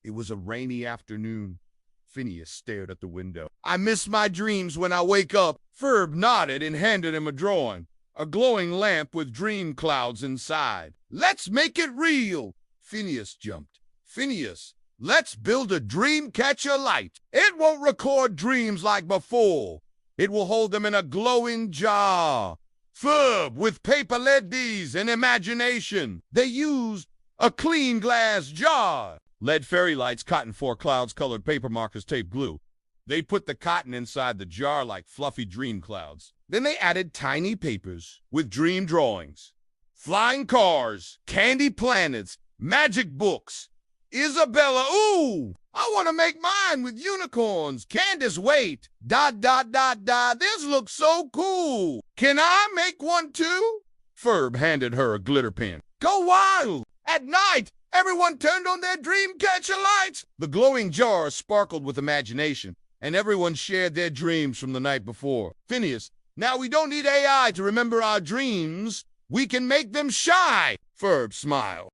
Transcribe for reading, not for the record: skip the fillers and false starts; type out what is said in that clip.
It was a rainy afternoon. Phineas stared at the window. I miss my dreams when I wake up. Ferb nodded and handed him a drawing. A glowing lamp with dream clouds inside. Let's make it real. Phineas jumped. Phineas, let's build a dream catcher light. It won't record dreams like before. It will hold them in a glowing jar. Ferb with paper LEDs and imagination. They used a clean glass jar. Lead fairy lights, cotton four clouds, colored paper markers, tape glue. They put the cotton inside the jar like fluffy dream clouds. Then they added tiny papers with dream drawings. Flying cars, candy planets, magic books. Isabella, ooh, I want to make mine with unicorns. Candace, wait, ... This looks so cool. Can I make one too? Ferb handed her a glitter pen. Go wild. At night, everyone turned on their dream catcher lights. The glowing jars sparkled with imagination, and everyone shared their dreams from the night before. Phineas, now we don't need AI to remember our dreams. We can make them shy. Ferb smiled.